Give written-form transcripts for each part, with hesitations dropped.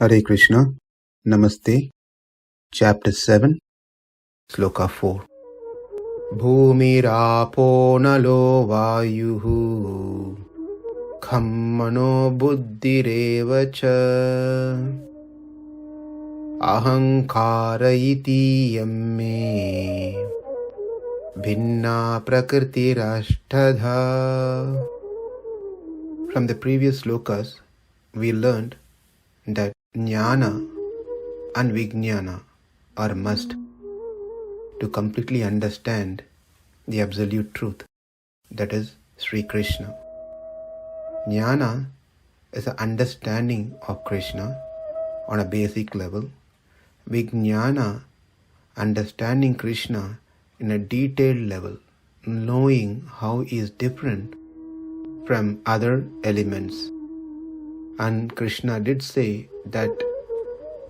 Hare Krishna, Namaste, Chapter 7, Sloka 4. Bhumirapo nalo vayuhu kham mano buddhireva cha ahankara iti yamme bhinna prakritirashtadha. From the previous slokas, we learned that jnana and vijnana are must to completely understand the absolute truth, that is Sri Krishna. Jnana is an understanding of Krishna on a basic level. Vijnana, understanding Krishna in a detailed level, knowing how he is different from other elements. And Krishna did say that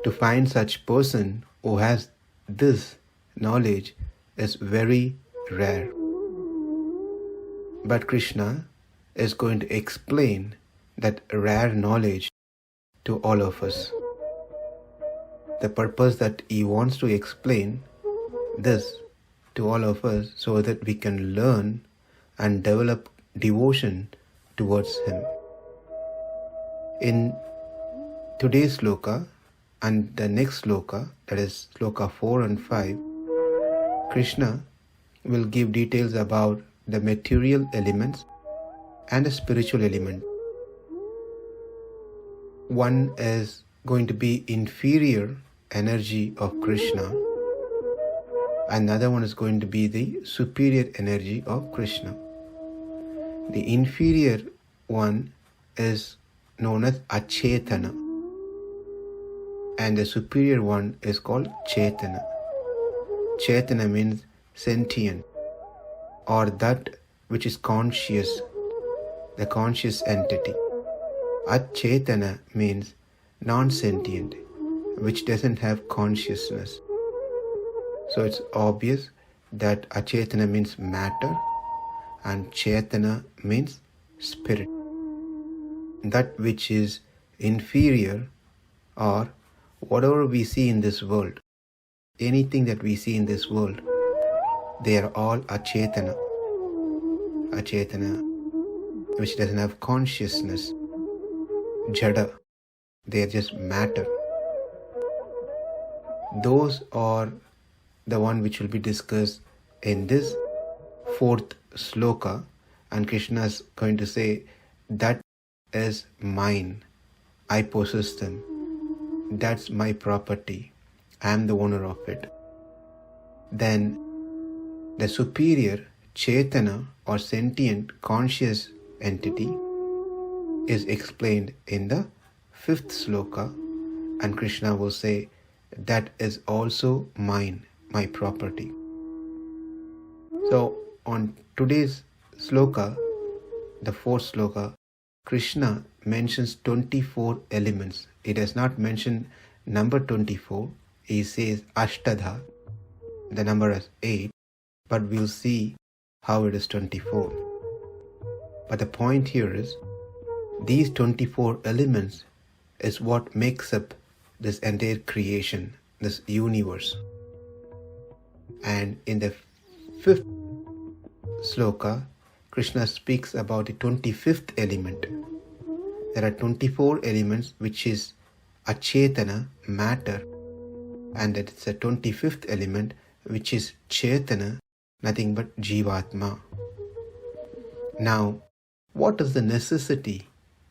to find such person who has this knowledge is very rare. But Krishna is going to explain that rare knowledge to all of us. The purpose that he wants to explain this to all of us so that we can learn and develop devotion towards him. In today's sloka and the next sloka, that is sloka 4 and 5, Krishna will give details about the material elements and the spiritual element. One is going to be inferior energy of Krishna, and the other one is going to be the superior energy of Krishna. The inferior one is known as achetana, and the superior one is called chetana. Chetana means sentient, or that which is conscious, the conscious entity. Achetana means non-sentient, which doesn't have consciousness. So it's obvious that achetana means matter and chetana means spirit. That which is inferior, or whatever we see in this world, anything that we see in this world, they are all achetana. Achetana, which doesn't have consciousness. Yadā, they are just matter. Those are the one which will be discussed in this fourth sloka, and Krishna is going to say that is mine, I possess them, that's my property, I am the owner of it. Then the superior chetana or sentient conscious entity is explained in the fifth sloka, and Krishna will say that is also mine, my property. So on today's sloka, the fourth sloka, Krishna mentions 24 elements. He does not mention number 24. He says ashtadha, the number is 8, but we'll see how it is 24. But the point here is, these 24 elements is what makes up this entire creation, this universe. And in the fifth sloka, Krishna speaks about the 25th element. There are 24 elements which is achetana, matter, and that it's a 25th element which is chetana, nothing but jivatma. Now, what is the necessity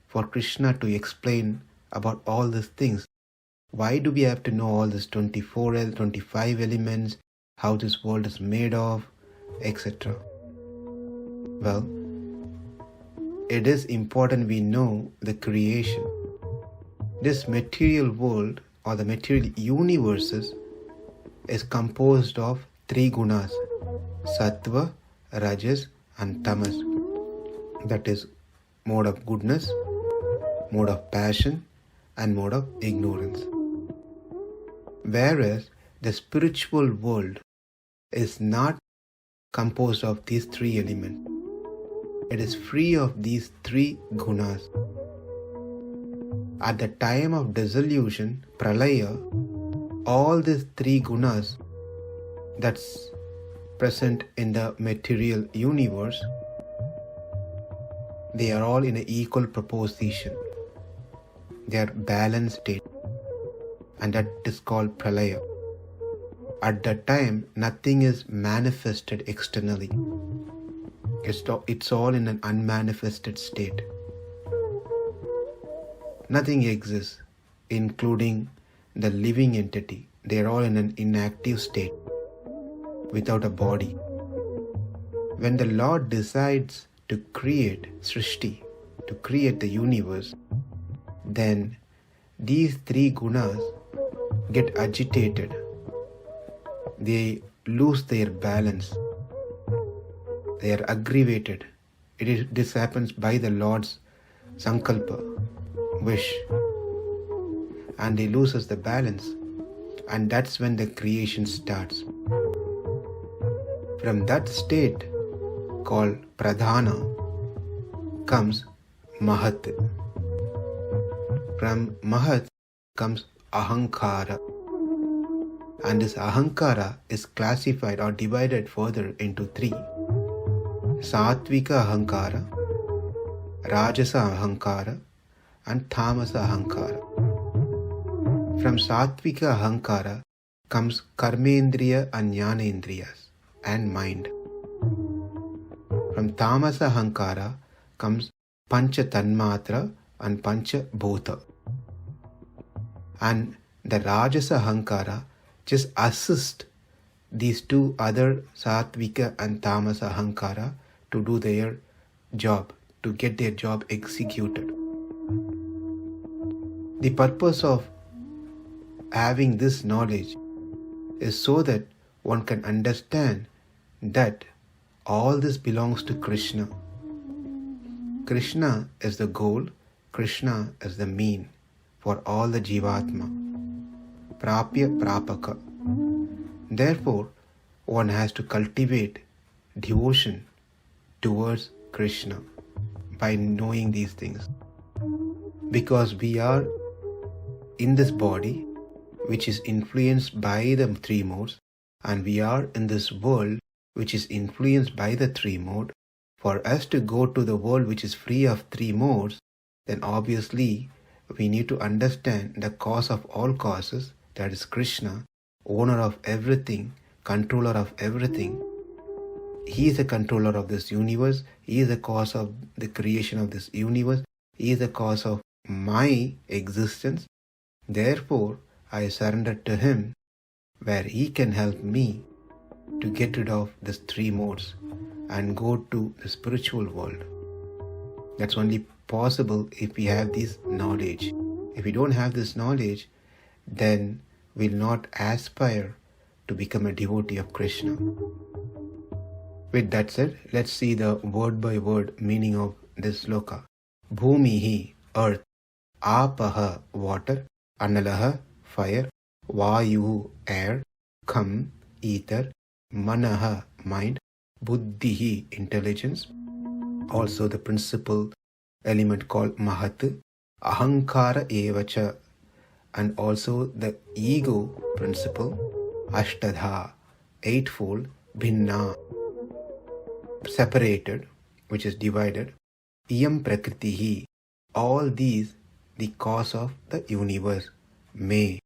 for Krishna to explain about all these things? Why do we have to know all these 25 elements, how this world is made of, etc.? Well, it is important we know the creation. This material world or the material universes is composed of 3 gunas, sattva, rajas and tamas. That is mode of goodness, mode of passion and mode of ignorance. Whereas the spiritual world is not composed of these 3 elements. It is free of these 3 gunas. At the time of dissolution, pralaya, all these three gunas that's present in the material universe, they are all in an equal proportion. They are balanced state, and that is called pralaya. At that time, nothing is manifested externally. It's all in an unmanifested state. Nothing exists, including the living entity. They are all in an inactive state, without a body. When the Lord decides to create Srishti, to create the universe, then these three gunas get agitated. They lose their balance. They are aggravated. This happens by the Lord's sankalpa, wish, and he loses the balance, and that's when the creation starts. From that state called pradhana comes mahat. From mahat comes ahankara, and this ahankara is classified or divided further into three: satvika ahankara, rajasa ahankara, and tamasa ahankara. From satvika ahankara comes karmendriya and jnanendriyas and mind. From tamasa ahankara comes pancha tanmatra and pancha bhuta. And the rajasa ahankara just assist these two other satvika and tamasa ahankara to do their job, to get their job executed. The purpose of having this knowledge is so that one can understand that all this belongs to Krishna. Krishna is the goal, Krishna is the mean for all the jivatma. Prapya prapaka. Therefore, one has to cultivate devotion towards Krishna by knowing these things. Because we are in this body which is influenced by the three modes, and we are in this world which is influenced by the three modes. For us to go to the world which is free of three modes, then obviously we need to understand the cause of all causes, that is Krishna, owner of everything, controller of everything. He is the controller of this universe. He is the cause of the creation of this universe. He is the cause of my existence. Therefore, I surrender to him, where he can help me to get rid of these three modes and go to the spiritual world. That's only possible if we have this knowledge. If we don't have this knowledge, then we'll not aspire to become a devotee of Krishna. With that said, let's see the word by word meaning of this sloka. Bhumihi, earth; apaha, water; analaha, fire; vayuhu, air; kham, ether; manaha, mind; buddhihi, intelligence, also the principal element called mahat; ahankara evacha, and also the ego principle; ashtadha, eightfold; bhinna, separated, which is divided; iyam prakritihi, all these the cause of the universe, me,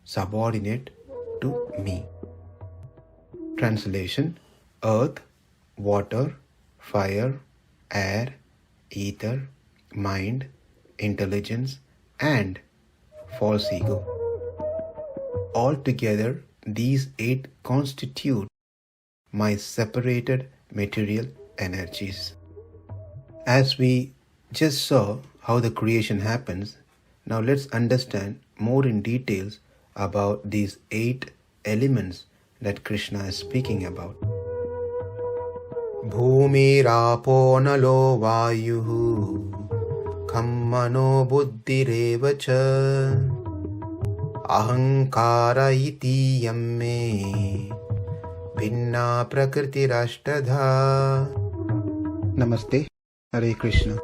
subordinate to me. Translation: earth, water, fire, air, ether, mind, intelligence, and false ego. Altogether, these 8 constitute my separated material energies. As we just saw how the creation happens, now let's understand more in details about these 8 elements that Krishna is speaking about. Bhumi rapo nalo vayuhu khammano buddhirevacha ahankara iti yamme bhinna prakritirashtadha. Namaste. Hare Krishna.